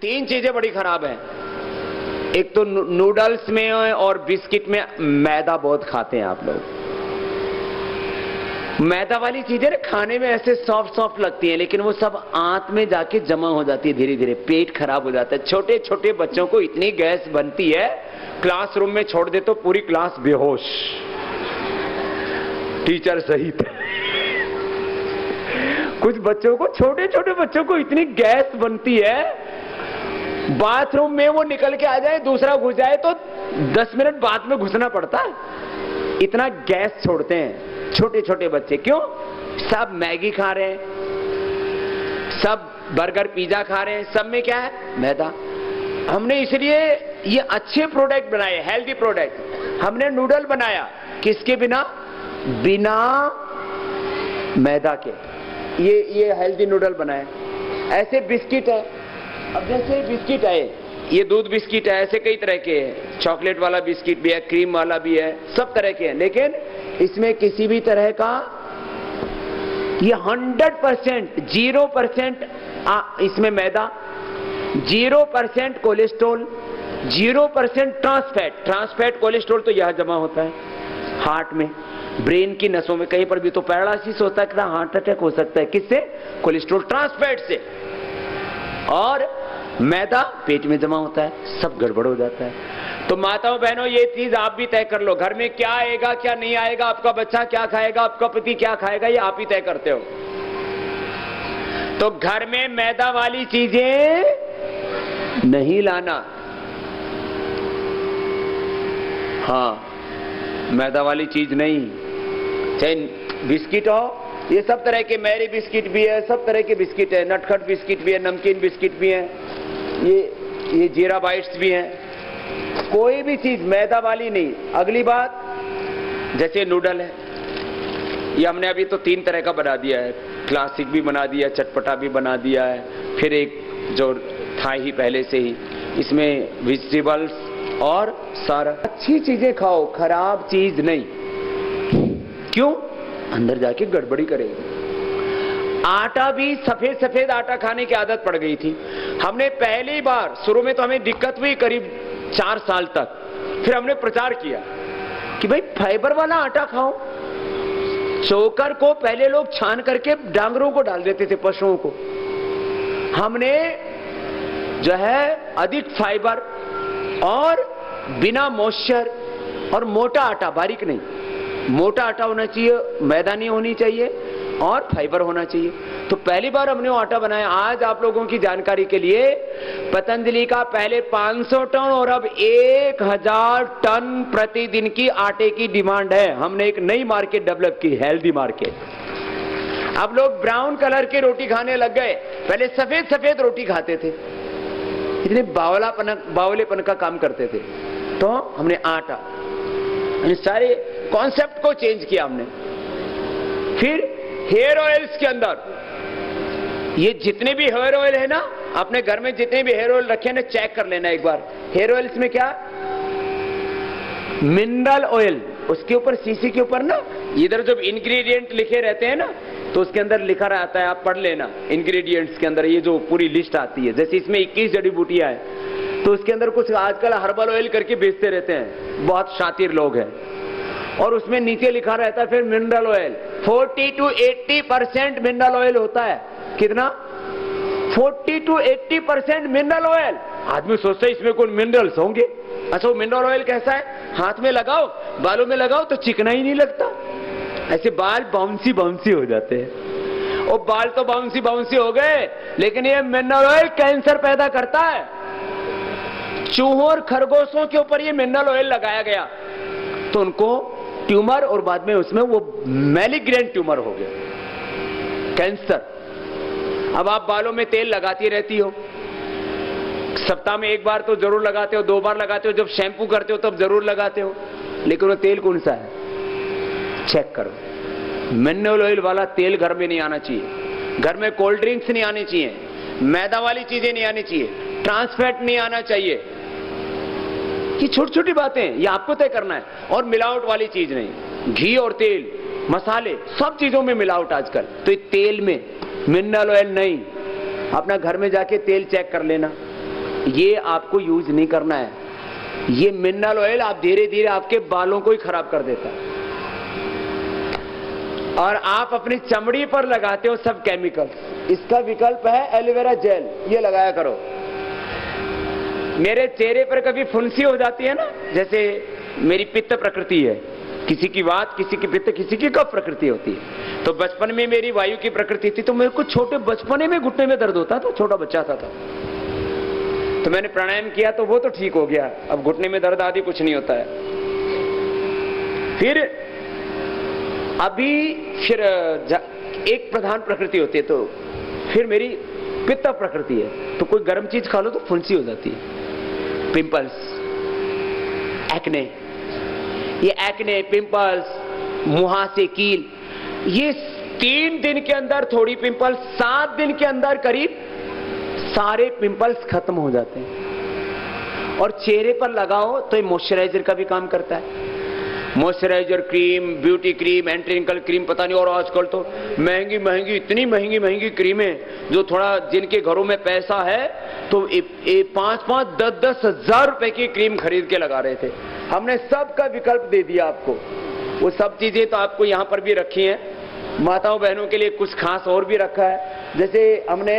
तीन चीजें बड़ी खराब हैं। एक तो नूडल्स में और बिस्किट में मैदा बहुत खाते हैं आप लोग। मैदा वाली चीजें ना खाने में ऐसे सॉफ्ट सॉफ्ट लगती हैं, लेकिन वो सब आंत में जाके जमा हो जाती है, धीरे धीरे पेट खराब हो जाता है। छोटे छोटे बच्चों को इतनी गैस बनती है, क्लासरूम में छोड़ दे तो पूरी क्लास बेहोश, टीचर सहित। कुछ बच्चों को, छोटे छोटे बच्चों को इतनी गैस बनती है, बाथरूम में वो निकल के आ जाए, दूसरा घुस जाए तो 10 मिनट बाद में घुसना पड़ता है, इतना गैस छोड़ते हैं छोटे छोटे बच्चे। क्यों? सब मैगी खा रहे हैं, सब बर्गर पिज्जा खा रहे हैं, सब में क्या है? मैदा। हमने इसलिए ये अच्छे प्रोडक्ट बनाए, हेल्दी प्रोडक्ट। हमने नूडल बनाया किसके बिना? बिना मैदा के। ये हेल्दी नूडल बनाए। ऐसे बिस्किट है, अब जैसे बिस्किट है, ये दूध बिस्किट है, ऐसे कई तरह के हैं। चॉकलेट वाला बिस्किट भी है, क्रीम वाला भी है, सब तरह के हैं। लेकिन इसमें किसी भी तरह का ये 100% 0% इसमें मैदा, 0% कोलेस्ट्रॉल, 0% ट्रांसफैट। ट्रांसफैट कोलेस्ट्रॉल तो यह जमा होता है हार्ट में, ब्रेन की नसों में, कहीं पर भी तो पैरालिसिस होता है, हार्ट अटैक हो सकता है। किससे? कोलेस्ट्रॉल ट्रांसफैट से। और मैदा पेट में जमा होता है, सब गड़बड़ हो जाता है। तो माताओं बहनों, ये चीज आप भी तय कर लो, घर में क्या आएगा क्या नहीं आएगा, आपका बच्चा क्या खाएगा, आपका पति क्या खाएगा, ये आप ही तय करते हो। तो घर में मैदा वाली चीजें नहीं लाना। हाँ, मैदा वाली चीज नहीं, चाहे बिस्किट हो, ये सब तरह के, मैरी बिस्किट भी है, सब तरह के बिस्किट है, नटखट बिस्किट भी है, नमकीन बिस्किट भी है, ये जीरा बाइट्स भी हैं। कोई भी चीज मैदा वाली नहीं। अगली बात, जैसे नूडल है, ये हमने अभी तो 3 तरह का बना दिया है, क्लासिक भी बना दिया, चटपटा भी बना दिया है, फिर एक जो था ही पहले से ही, इसमें वेजिटेबल्स और सारा। अच्छी चीजें खाओ, खराब चीज नहीं। क्यों? अंदर जाके गड़बड़ी करेगी। आटा भी सफेद सफेद आटा खाने की आदत पड़ गई थी। हमने पहली बार, शुरू में तो हमें दिक्कत हुई करीब 4 साल तक, फिर हमने प्रचार किया कि भाई फाइबर वाला आटा खाओ। चोकर को पहले लोग छान करके डांगरों को डाल देते थे, पशुओं को। हमने जो है अधिक फाइबर और बिना मॉइस्चर और मोटा आटा, बारीक नहीं, मोटा आटा होना चाहिए, मैदा नहीं होनी चाहिए और फाइबर होना चाहिए। तो पहली बार हमने वो आटा बनाया। आज आप लोगों की जानकारी के लिए, पतंजलि का पहले 500 टन और अब 1000 टन प्रतिदिन की आटे की डिमांड है। हमने एक नई मार्केट डेवलप की, हेल्दी मार्केट। अब लोग ब्राउन कलर की रोटी खाने लग गए, पहले सफेद सफेद रोटी खाते थे, इतने बावलेपन का काम करते थे। तो हमने आटा, सारे कॉन्सेप्ट को चेंज किया हमने। फिर हेयर ऑयल्स के अंदर, ये जितने भी हेयर ऑयल है ना, अपने घर में जितने भी हेयर ऑयल रखे ना, चेक कर लेना एक बार। हेयर ऑयल्स में क्या? मिनरल ऑयल, उसके ऊपर शीशी के ऊपर ना, इधर जब इंग्रेडिएंट लिखे रहते हैं ना, तो उसके अंदर लिखा रहता है, आप पढ़ लेना इंग्रेडिएंट्स के अंदर, ये जो पूरी लिस्ट आती है। जैसे इसमें 21 जड़ी बूटियां हैं, तो उसके अंदर कुछ आजकल हर्बल ऑयल करके बेचते रहते हैं, बहुत शातिर लोग हैं, और उसमें नीचे लिखा रहता है फिर mineral oil. 40 to 80% mineral oil होता है। कितना? 40 to 80% मिनरल ऑयल। आदमी सोचता है इसमें कोई मिनरल्स होंगे। अच्छा, वो मिनरल ऑयल कैसा है? हाथ में लगाओ, बालों में लगाओ तो चिकना ही नहीं लगता, ऐसे बाल बाउंसी बाउंसी हो जाते हैं। और बाल तो बाउंसी बाउंसी हो गए, लेकिन ये मिनरल ऑयल कैंसर पैदा करता है। चूहों और खरगोशों के ऊपर ये मिनरल ऑयल लगाया गया तो उनको ट्यूमर, और बाद में उसमें वो मैलिग्नेंट ट्यूमर हो गया, कैंसर। अब आप बालों में तेल लगाती रहती हो, सप्ताह में 1 बार तो जरूर लगाते हो, 2 बार लगाते हो, जब शैम्पू करते हो तब जरूर लगाते हो, लेकिन वो तेल कौन सा है? चेक करो। मिनरल ऑयल वाला तेल घर में नहीं आना चाहिए। घर में कोल्ड ड्रिंक्स नहीं आनी चाहिए, मैदा वाली चीजें नहीं आनी चाहिए, ट्रांसफैट नहीं आना चाहिए। ये छोटी छोटी बातें, ये आपको तय करना है। और मिलावट वाली चीज नहीं, घी और तेल, मसाले, सब चीजों में मिलावट आजकल। तो तेल में मिनरल ऑयल नहीं। अपना घर में जाके तेल चेक कर लेना, ये आपको यूज नहीं करना है। ये मिनरल ऑयल आप धीरे धीरे आपके बालों को ही खराब कर देता है, और आप अपनी चमड़ी पर लगाते हो सब केमिकल्स। इसका विकल्प है एलोवेरा जेल, ये लगाया करो। मेरे चेहरे पर कभी फुंसी हो जाती है ना, जैसे मेरी पित्त प्रकृति है, किसी की वात, किसी की पित्त, किसी की कफ प्रकृति होती है। तो बचपन में मेरी वायु की प्रकृति थी, तो मेरे को छोटे बचपने में घुटने में दर्द होता था, छोटा बच्चा था तो मैंने प्राणायाम किया तो वो तो ठीक हो गया। अब घुटने में दर्द आदि कुछ नहीं होता है। फिर एक प्रधान प्रकृति होती है, तो फिर मेरी पित्त प्रकृति है, तो कोई गर्म चीज खा लो तो फुंसी हो जाती है, पिंपल्स, एक्ने। ये एक्ने, पिंपल्स, मुहासे, कील, ये 3 दिन के अंदर थोड़ी पिंपल्स, 7 दिन के अंदर करीब सारे पिंपल्स खत्म हो जाते हैं। और चेहरे पर लगाओ तो ये मॉइस्चराइजर का भी काम करता है। Moisturiser cream, beauty cream, anti wrinkle cream, पता नहीं, और आजकल तो महंगी महंगी, इतनी महंगी महंगी क्रीमें, जो थोड़ा जिनके घरों में पैसा है तो 5-5, 10-10 हजार रुपए की क्रीम खरीद के लगा रहे थे। हमने सबका विकल्प दे दिया आपको। वो सब चीजें तो आपको यहां पर भी रखी हैं। माताओं बहनों के लिए कुछ खास और भी रखा है। जैसे हमने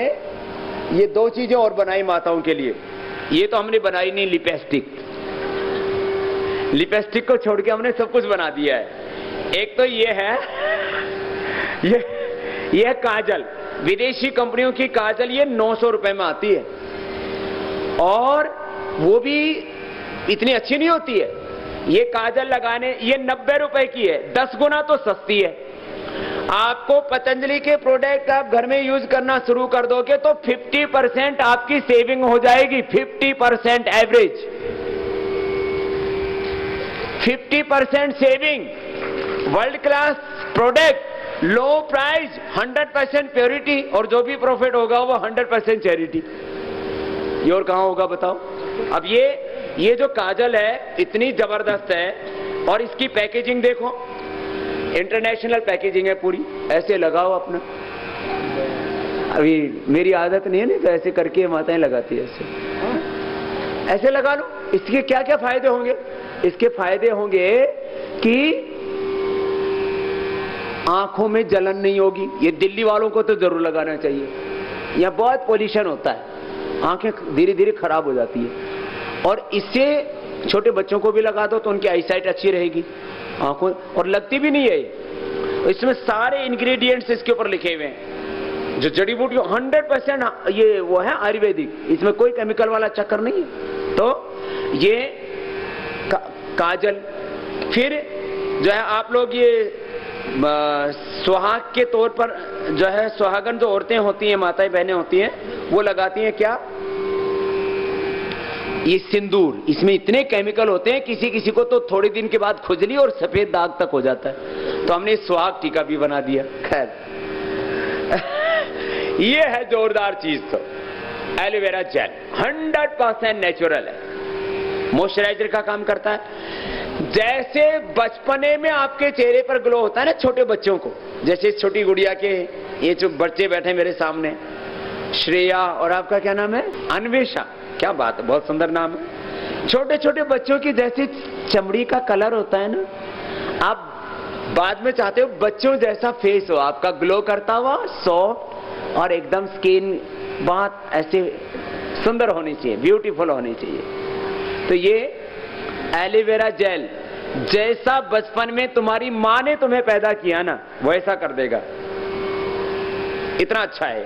ये 2 चीजें और बनाई माताओं के लिए। ये तो हमने बनाई नहीं, लिपस्टिक को छोड़ के हमने सब कुछ बना दिया है। एक तो ये है, ये काजल, विदेशी कंपनियों की काजल, ये 900 रुपए में आती है, और वो भी इतनी अच्छी नहीं होती है। ये काजल लगाने, ये 90 रुपए की है, 10 गुना तो सस्ती है। आपको पतंजलि के प्रोडक्ट आप घर में यूज करना शुरू कर दोगे तो 50% आपकी सेविंग हो जाएगी। 50% average, 50% saving. World class product, लो प्राइस, 100% प्योरिटी, और जो भी प्रॉफिट होगा वो 100% चैरिटी। ये और कहां होगा बताओ। अब ये जो काजल है इतनी जबरदस्त है, और इसकी पैकेजिंग देखो, इंटरनेशनल पैकेजिंग है पूरी। ऐसे लगाओ अपना, अभी मेरी आदत नहीं है, नहीं तो ऐसे करके माताएं लगाती है, ऐसे लगा लो। इसके क्या क्या फायदे होंगे? इसके फायदे होंगे कि आंखों में जलन नहीं होगी। ये दिल्ली वालों को तो जरूर लगाना चाहिए, यहां बहुत पोल्यूशन होता है, आंखें धीरे धीरे खराब हो जाती है। और इससे छोटे बच्चों को भी लगा दो तो उनकी आईसाइट अच्छी रहेगी, आंखों, और लगती भी नहीं है। इसमें सारे इंग्रेडिएंट्स इसके ऊपर लिखे हुए हैं, जो जड़ी बूटी 100% ये वो है आयुर्वेदिक, इसमें कोई केमिकल वाला चक्कर नहीं है। तो ये काजल। फिर जो है आप लोग ये सुहाग के तौर पर जो है, सुहागन जो औरतें होती हैं, माताएं बहनें होती हैं, वो लगाती हैं क्या, ये सिंदूर। इसमें इतने केमिकल होते हैं, किसी किसी को तो थोड़े दिन के बाद खुजली और सफेद दाग तक हो जाता है। तो हमने सुहाग टीका भी बना दिया। खैर ये है जोरदार चीज। तो एलोवेरा जेल 100% नेचुरल है, मॉइस्चराइजर का काम करता है। जैसे बचपने में आपके चेहरे पर ग्लो होता है ना छोटे बच्चों को, जैसे छोटी गुड़िया के, ये जो बच्चे बैठे मेरे सामने, श्रेया और आपका क्या नाम है, अन्वेषा, क्या बात है, बहुत सुंदर नाम है। छोटे छोटे बच्चों की जैसी चमड़ी का कलर होता है ना, आप बाद में चाहते हो बच्चों जैसा फेस हो आपका, ग्लो करता हुआ, सॉफ्ट, और एकदम स्किन बहुत ऐसे सुंदर होनी चाहिए, ब्यूटीफुल होनी चाहिए। तो ये एलोवेरा जेल जैसा बचपन में तुम्हारी मां ने तुम्हें पैदा किया ना, वैसा कर देगा। इतना अच्छा है।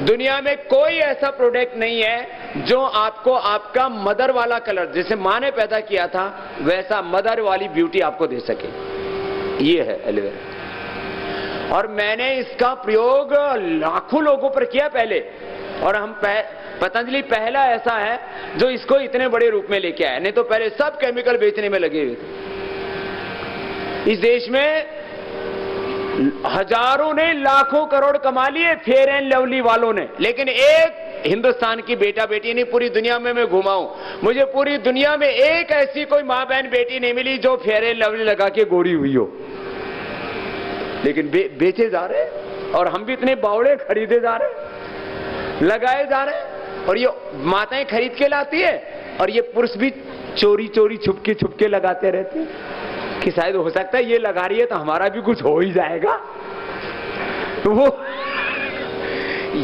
दुनिया में कोई ऐसा प्रोडक्ट नहीं है जो आपको आपका मदर वाला कलर, जैसे मां ने पैदा किया था वैसा मदर वाली ब्यूटी आपको दे सके। ये है एलोवेरा, और मैंने इसका प्रयोग लाखों लोगों पर किया पहले, और हम पतंजलि पहला ऐसा है जो इसको इतने बड़े रूप में लेके आया, नहीं तो पहले सब केमिकल बेचने में लगे हुए थे। इस देश में हजारों ने लाखों करोड़ कमा लिए फेयर एंड लवली वालों ने, लेकिन एक हिंदुस्तान की बेटा बेटी नहीं, पूरी दुनिया में मैं घुमा हूं, मुझे पूरी दुनिया में एक ऐसी कोई मां बहन बेटी नहीं मिली जो फेयर एंड लवली लगा के गोरी हुई हो। लेकिन बेचे जा रहे, और हम भी इतने बावड़े खरीदे जा रहे, लगाए जा रहे, और ये माताएं खरीद के लाती है और ये पुरुष भी चोरी चोरी छुपके लगाते रहते हैं कि शायद हो सकता है ये लगा रही है तो हमारा भी कुछ हो ही जाएगा। तो वो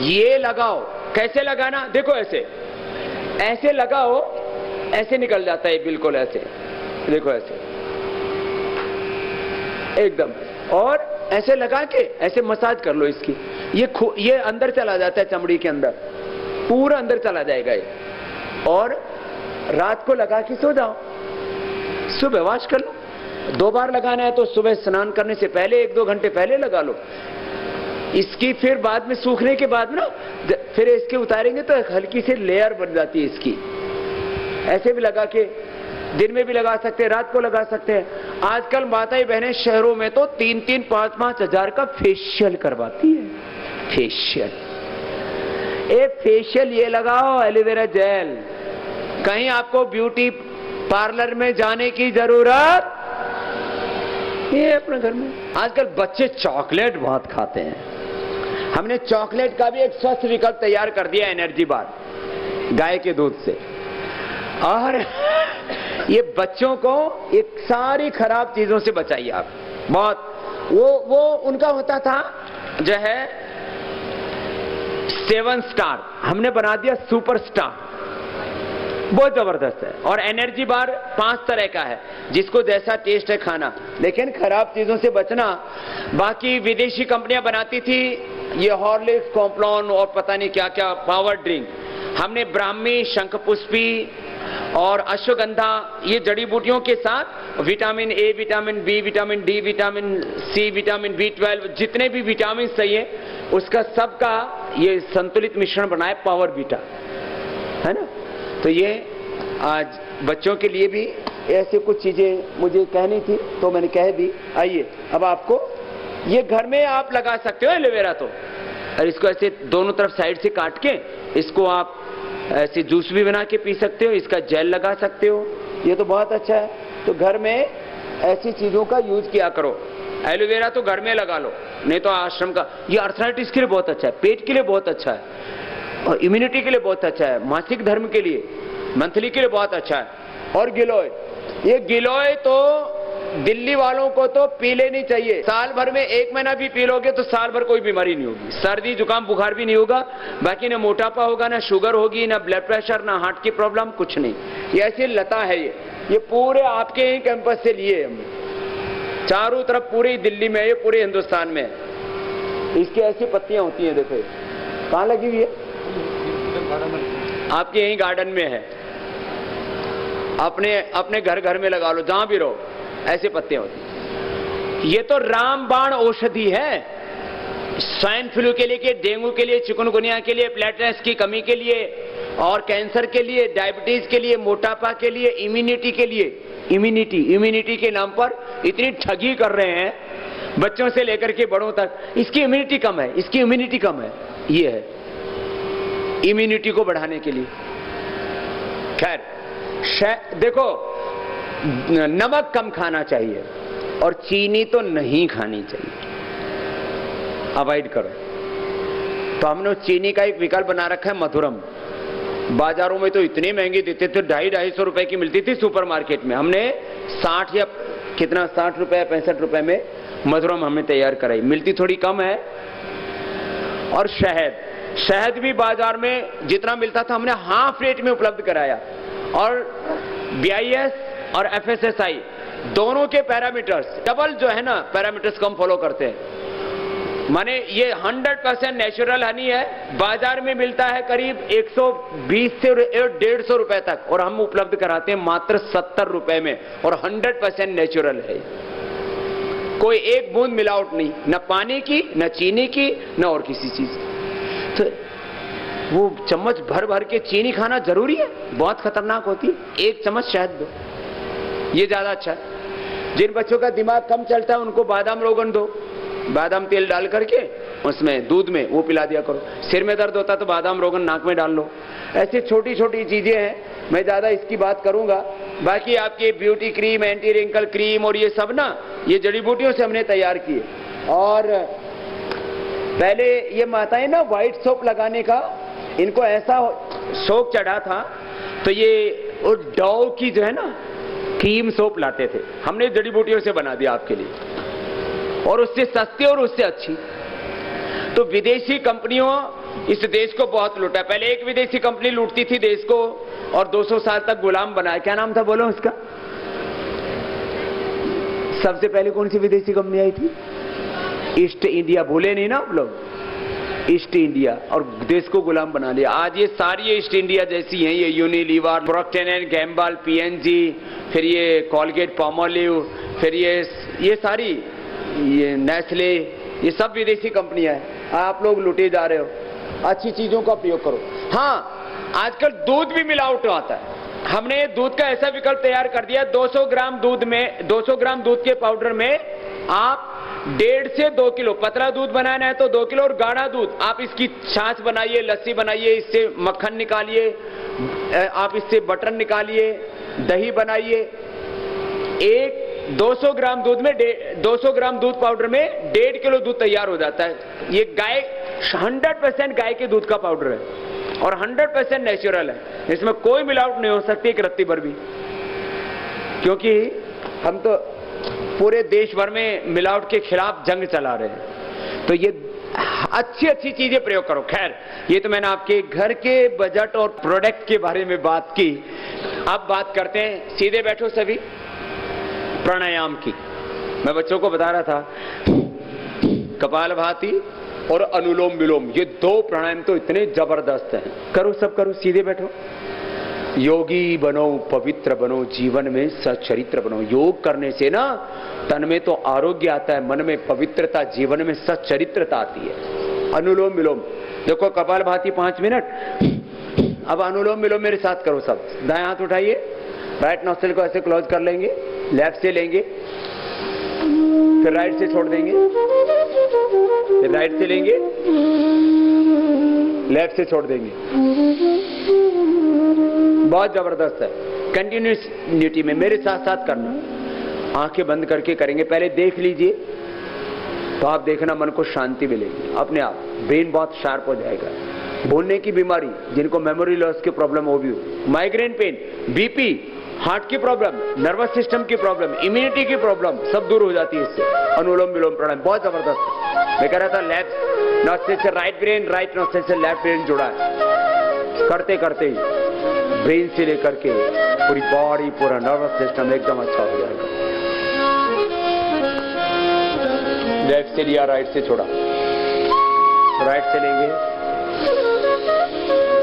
ये लगाओ, कैसे लगाना देखो, ऐसे लगाओ, ऐसे निकल जाता है बिल्कुल ऐसे, देखो ऐसे एकदम, और ऐसे लगा के ऐसे मसाज कर लो इसकी, ये अंदर चला जाता है चमड़ी के अंदर, पूरा अंदर चला जाएगा ये। और रात को लगा के सो जाओ, सुबह वॉश कर लो। 2 बार लगाना है तो सुबह स्नान करने से पहले 1-2 घंटे पहले लगा लो इसकी, फिर बाद में सूखने के बाद ना फिर इसके उतारेंगे तो हल्की सी लेयर बन जाती है इसकी। ऐसे भी लगा के दिन में भी लगा सकते हैं, रात को लगा सकते हैं। आजकल माताएं बहनें शहरों में तो 3-3, 5-5 हजार का फेशियल करवाती है। फेशियल, एक फेशियल ये लगाओ एलोवेरा जेल, कहीं आपको ब्यूटी पार्लर में जाने की जरूरत, ये अपने घर में। आजकल बच्चे चॉकलेट बहुत खाते हैं, हमने चॉकलेट का भी एक स्वस्थ विकल्प तैयार कर दिया, एनर्जी बार गाय के दूध से। और ये बच्चों को एक सारी खराब चीजों से बचाइए आप। बहुत वो उनका होता था जो है 7 स्टार, हमने बना दिया सुपर स्टार, बहुत जबरदस्त है। और एनर्जी बार 5 तरह का है, जिसको जैसा टेस्ट है खाना, लेकिन खराब चीजों से बचना। बाकी विदेशी कंपनियां बनाती थी ये हॉर्लिक्स, कॉम्प्लान और पता नहीं क्या क्या पावर ड्रिंक, हमने ब्राह्मी, शंखपुष्पी और अश्वगंधा, ये जड़ी बूटियों के साथ vitamin A, vitamin B, vitamin D, vitamin C, vitamin B12, जितने भी विटामिन चाहिए उसका सबका ये संतुलित मिश्रण बनाए पावर बीटा, है ना। तो ये आज बच्चों के लिए भी ऐसे कुछ चीजें मुझे कहनी थी तो मैंने कह दी। आइए अब आपको ये घर में आप लगा सकते हो एलोवेरा, तो और इसको ऐसे दोनों तरफ साइड से काट के इसको आप ऐसे जूस भी बना के पी सकते हो, इसका जेल लगा सकते हो, ये तो बहुत अच्छा है। तो घर में ऐसी चीजों का यूज किया करो। एलोवेरा तो घर में लगा लो, नहीं तो आश्रम का। ये अर्थराइटिस के लिए बहुत अच्छा है, पेट के लिए बहुत अच्छा है, और इम्यूनिटी के लिए बहुत अच्छा है, मासिक धर्म के लिए, मंथली के लिए बहुत अच्छा है। और गिलोय, ये गिलोय तो दिल्ली वालों को तो पी लेनी चाहिए। साल भर में 1 महीना भी पी लोगे तो साल भर कोई बीमारी नहीं होगी, सर्दी जुकाम बुखार भी नहीं होगा, बाकी ना मोटापा होगा, ना शुगर होगी, ना ब्लड प्रेशर, ना हार्ट की प्रॉब्लम, कुछ नहीं। ये ऐसी लता है, ये पूरे आपके ही कैंपस से लिए हमने, चारों तरफ पूरी दिल्ली में, ये पूरे हिंदुस्तान में इसकी ऐसी पत्तियां होती हैं। देखो कहाँ लगी हुई है, आपके यही गार्डन में है, अपने घर में लगा लो, जहां भी रहो, ऐसे पत्ते होते। ये तो रामबाण औषधि है, स्वाइन फ्लू के लिए, डेंगू के लिए, चिकनगुनिया के लिए, प्लेटलेट्स की कमी के लिए, और कैंसर के लिए, डायबिटीज के लिए, मोटापा के लिए, इम्यूनिटी के लिए। इम्यूनिटी के नाम पर इतनी ठगी कर रहे हैं बच्चों से लेकर के बड़ों तक। इसकी इम्यूनिटी कम है, इसकी इम्यूनिटी कम है, ये है इम्यूनिटी को बढ़ाने के लिए। खैर देखो, नमक कम खाना चाहिए और चीनी तो नहीं खानी चाहिए, अवॉइड करो। तो हमने चीनी का एक विकल्प बना रखा है, मधुरम। बाजारों में तो इतनी महंगी देते थे, 250-250 रुपए की मिलती थी सुपरमार्केट में, हमने 60 या कितना 60 रुपए 65 रुपए में मधुरम हमने तैयार कराई, मिलती थोड़ी कम है। और शहद भी बाजार में जितना मिलता था हमने हाफ रेट में उपलब्ध कराया। और BIS और FSSI दोनों के पैरामीटर्स डबल जो है ना, पैरामीटर्स कम फॉलो करते हैं। माने ये 100% नेचुरल हनी है, बाजार में मिलता है करीब 120 से 150 रुपए तक, और हम उपलब्ध कराते हैं मात्र 70 रुपए में, और 100% नेचुरल है, कोई एक बूंद मिलावट नहीं, न पानी की, न चीनी की, न और किसी चीज की। तो वो चम्मच भर भर के चीनी खाना जरूरी है, बहुत खतरनाक होती है। 1 चम्मच शहद दो, ये ज्यादा अच्छा है। जिन बच्चों का दिमाग कम चलता है उनको बादाम रोगन दो, बादाम तेल डाल करके उसमें दूध में वो पिला दिया करो। सिर में दर्द होता तो बादाम रोगन नाक में डाल लो। ऐसी छोटी छोटी चीजें हैं, मैं ज्यादा इसकी बात करूंगा। बाकी आपके beauty cream, anti wrinkle cream और ये सब ना, ये जड़ी बूटियों से हमने तैयार किए। और पहले ये माताएं ना व्हाइट सोप लगाने का, इनको ऐसा सोप चढ़ा था तो ये वो डव की जो है ना क्रीम सोप लाते थे, हमने जड़ी बूटियों से बना दिया आपके लिए, और उससे सस्ती और उससे अच्छी। तो विदेशी कंपनियों इस देश को बहुत लूटा। पहले एक विदेशी कंपनी लूटती थी देश को और 200 साल तक गुलाम बनाया। क्या नाम था बोलो उसका? सबसे पहले कौन सी विदेशी कंपनी आई थी? East India. भूले नहीं ना आप लोग? ईस्ट इंडिया, और देश को गुलाम बना लिया। आज ये सारी ईस्ट इंडिया जैसी हैं, ये Unilever, proctor and Gamble, PNG, फिर ये कॉलगेट पामोलिव, फिर ये सारी ये नेस्ले, ये सब विदेशी कंपनियां हैं। आप लोग लुटे जा रहे हो। अच्छी चीजों का प्रयोग करो। हाँ, आजकल दूध भी मिलावट आता है। हमने दूध का ऐसा विकल्प तैयार कर दिया, 200 ग्राम दूध में, 200 ग्राम दूध के पाउडर में आप 1.5 से 2 किलो, पतला दूध बनाना है तो 2 किलो, और गाढ़ा दूध आप इसकी छाछ बनाइए, लस्सी बनाइए, इससे मक्खन निकालिए, आप इससे बटर निकालिए, दही बनाइए। 200 ग्राम दूध में 200 ग्राम दूध पाउडर में 1.5 किलो दूध तैयार हो जाता है। ये गाय 100% गाय के दूध का पाउडर है और 100% नेचुरल है। इसमें कोई मिलावट नहीं हो सकती एक रत्ती भर भी, क्योंकि हम तो पूरे देश भर में मिलावट के खिलाफ जंग चला रहे हैं। तो ये अच्छी अच्छी चीजें प्रयोग करो। खैर, ये तो मैंने आपके घर के बजट और प्रोडक्ट के बारे में बात की। अब बात करते हैं, सीधे बैठो सभी, प्राणायाम की। मैं बच्चों को बता रहा था, कपालभाति और अनुलोम विलोम, ये 2 प्राणायाम तो इतने जबरदस्त हैं। करो, सब करो, सीधे बैठो। योगी बनो, पवित्र बनो, जीवन में सच्चरित्र बनो। योग करने से ना तन में तो आरोग्य आता है, मन में पवित्रता, जीवन में सच्चरित्रता आती है। अनुलोम विलोम देखो, कपालभाति 5 मिनट। अब अनुलोम विलोम मेरे साथ करो सब। दाएं हाथ उठाइए, राइट नोस्ट्रिल को ऐसे क्लोज कर लेंगे, लेफ्ट से लेंगे, फिर राइट से छोड़ देंगे, फिर राइट से लेंगे, लेफ्ट से छोड़ देंगे। बहुत जबरदस्त है। कंटिन्यूटी में मेरे साथ साथ करना। आंखें बंद करके करेंगे। पहले देख लीजिए तो आप देखना मन को शांति मिलेगी अपने आप। ब्रेन बहुत शार्प हो जाएगा। भूलने की बीमारी, जिनको मेमोरी लॉस की प्रॉब्लम हो भी हो, माइग्रेन पेन, बीपी, हार्ट की प्रॉब्लम, नर्वस सिस्टम की प्रॉब्लम, इम्यूनिटी की प्रॉब्लम, सब दूर हो जाती है इससे। अनुलोम विलोम प्राणायाम बहुत जबरदस्त है। मैं कह रहा था लेफ्ट नोस्ट्रिल से राइट ब्रेन, राइट नोस्ट्रिल से लेफ्ट ब्रेन जुड़ा है। करते करते ही ब्रेन से लेकर के पूरी बॉडी, पूरा नर्वस सिस्टम एकदम अच्छा हो जाएगा। लेफ्ट से लिया, राइट से छोड़ा, राइट से लेंगे,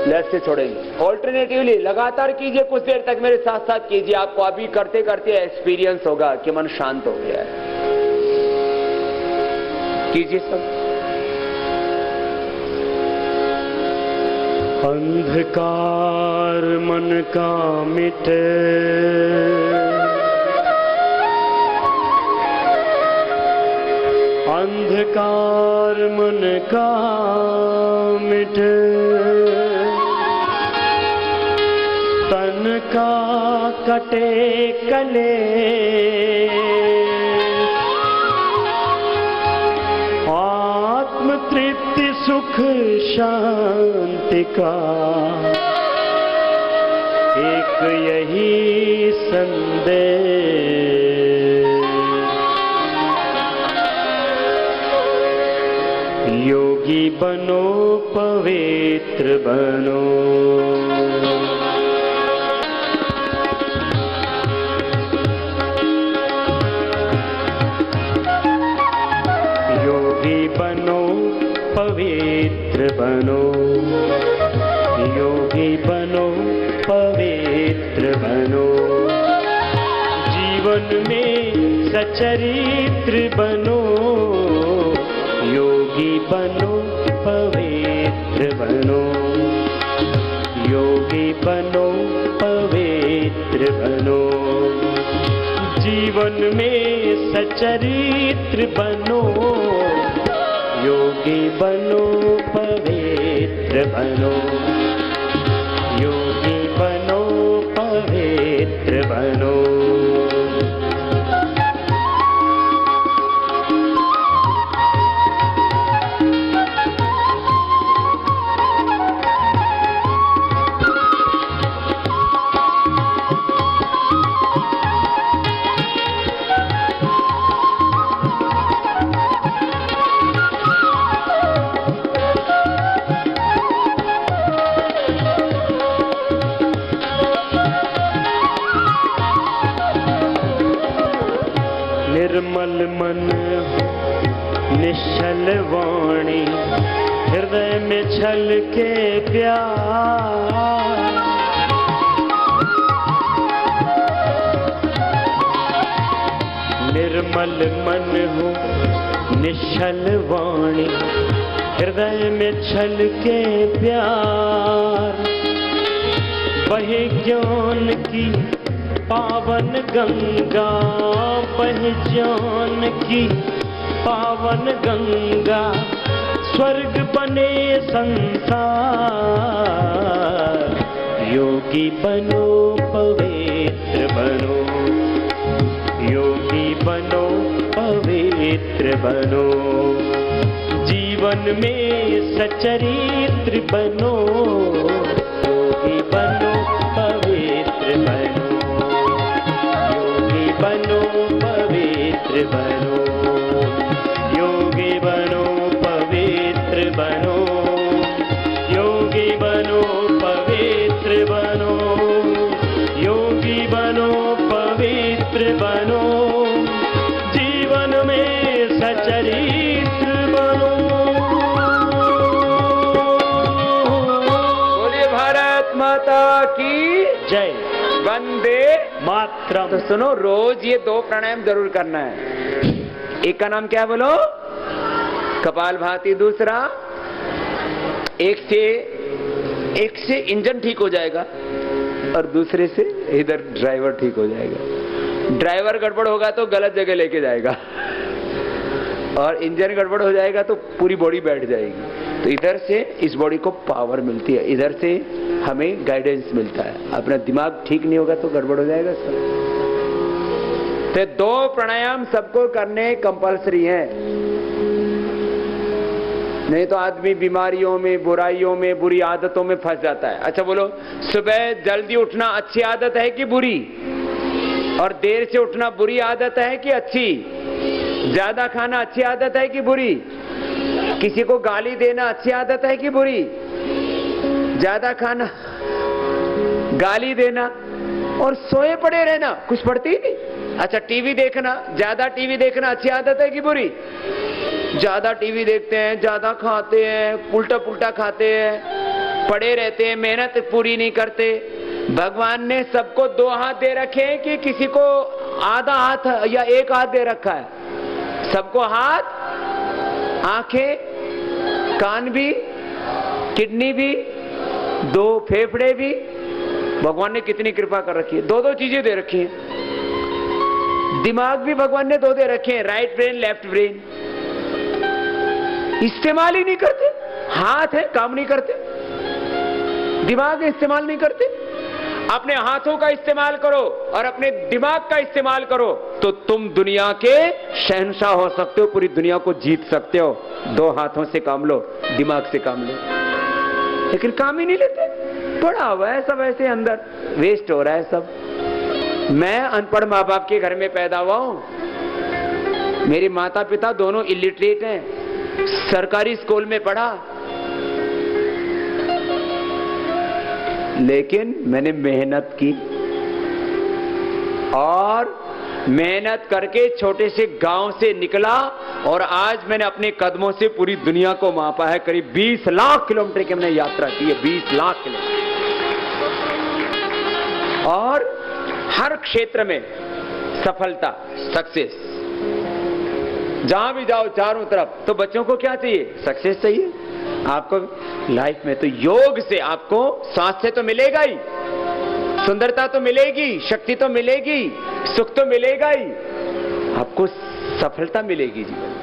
लेफ्ट से छोड़ेंगे। ऑल्टरनेटिवली लगातार कीजिए, कुछ देर तक मेरे साथ साथ कीजिए। आपको अभी करते करते एक्सपीरियंस होगा कि मन शांत हो गया है। कीजिए सब। अंधकार मन का मिटे, अंधकार मन का मिटे, तन का कटे कले, आत्म तृप्ति सुख शांति का एक यही संदेश। योगी बनो, पवित्र बनो, योगी बनो, पवित्र बनो, योगी बनो, पवित्र बनो, जीवन में सचरित्र बनो, योगी बनो, पवित्र बनो, योगी बनो, पवित्र बनो, जीवन में सचरित्र बनो, योगी बनो, पवित्र बनो, योगी बनो, पवित्र बनो। वाणी, हृदय में छलके प्यार। निर्मल मन हो निश्चल वाणी, हृदय में छलके प्यार। बहे ज्ञान की पावन गंगा, बहे ज्ञान की पावन गंगा, स्वर्ग बने संसार। योगी बनो पवित्र बनो, योगी बनो पवित्र बनो, जीवन में सचरित्र बनो। योगी बनो पवित्र बनो, योगी बनो पवित्र बनो, योगी बनो पवित्र बनो, योगी बनो पवित्र बनो, योगी बनो पवित्र बनो, जीवन में सचरित्र बनो। बोलिए भारत माता की जय। वंदे मातरम। तो सुनो, रोज ये 2 प्राणायाम जरूर करना है। एक का नाम क्या बोलो? कपालभाति। दूसरा, एक से इंजन ठीक हो जाएगा और दूसरे से इधर ड्राइवर ठीक हो जाएगा। ड्राइवर गड़बड़ होगा तो गलत जगह लेके जाएगा और इंजन गड़बड़ हो जाएगा तो पूरी बॉडी बैठ जाएगी। तो इधर से इस बॉडी को पावर मिलती है, इधर से हमें गाइडेंस मिलता है। अपना दिमाग ठीक नहीं होगा तो गड़बड़ हो जाएगा सब। तो 2 प्राणायाम सबको करने कंपलसरी है, नहीं तो आदमी बीमारियों में, बुराइयों में, बुरी आदतों में फंस जाता है। अच्छा बोलो, सुबह जल्दी उठना अच्छी आदत है कि बुरी? और देर से उठना बुरी आदत है कि अच्छी? ज्यादा खाना अच्छी आदत है कि बुरी? किसी को गाली देना अच्छी आदत है कि बुरी? ज्यादा खाना, गाली देना और सोए पड़े रहना, कुछ पड़ती ही नहीं। अच्छा, टीवी देखना, ज्यादा टीवी देखना अच्छी आदत है कि बुरी? ज्यादा टीवी देखते हैं, ज्यादा खाते हैं, उल्टा पुल्टा खाते हैं, पड़े रहते हैं, मेहनत पूरी नहीं करते। भगवान ने सबको 2 हाथ दे रखे हैं कि किसी को आधा हाथ या 1 हाथ दे रखा है? सबको हाथ, आंखें, कान भी, किडनी भी, 2 फेफड़े भी। भगवान ने कितनी कृपा कर रखी है, 2 चीजें दे रखी हैं। दिमाग भी भगवान ने 2 दे रखे हैं, राइट ब्रेन, लेफ्ट ब्रेन। इस्तेमाल ही नहीं करते। हाथ है, काम नहीं करते, दिमाग इस्तेमाल नहीं करते। अपने हाथों का इस्तेमाल करो और अपने दिमाग का इस्तेमाल करो तो तुम दुनिया के शहंशाह हो सकते हो, पूरी दुनिया को जीत सकते हो। 2 हाथों से काम लो, दिमाग से काम लो, लेकिन काम ही नहीं लेते। पड़ा हुआ है सब ऐसे अंदर, वेस्ट हो रहा है सब। मैं अनपढ़ माँ बाप के घर में पैदा हुआ हूं। मेरे माता पिता दोनों इलिटरेट हैं, सरकारी स्कूल में पढ़ा, लेकिन मैंने मेहनत की और मेहनत करके छोटे से गांव से निकला और आज मैंने अपने कदमों से पूरी दुनिया को मापा है। करीब 20 लाख किलोमीटर की मैंने यात्रा की है, 20 लाख किलोमीटर। और हर क्षेत्र में सफलता, सक्सेस। जहां भी जाओ चारों तरफ, तो बच्चों को क्या चाहिए? सक्सेस चाहिए। आपको लाइफ में तो योग से आपको स्वास्थ्य तो मिलेगा ही, सुंदरता तो मिलेगी, शक्ति तो मिलेगी, सुख तो मिलेगा ही, आपको सफलता मिलेगी जीवन में।